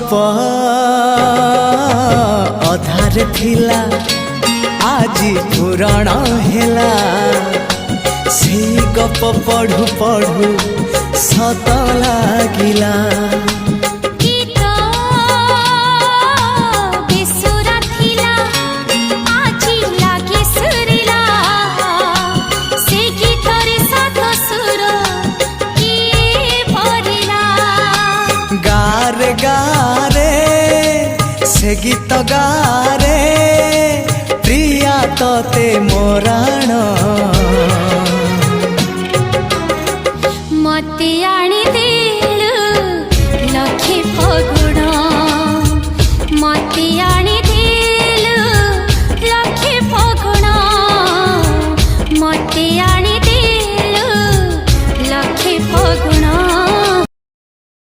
गप अधार थिला आजी पुराण हेला से गप पढ़ु पढ़ु सत लागिला गारे गारे से गीत गारे प्रिया तोते मोराण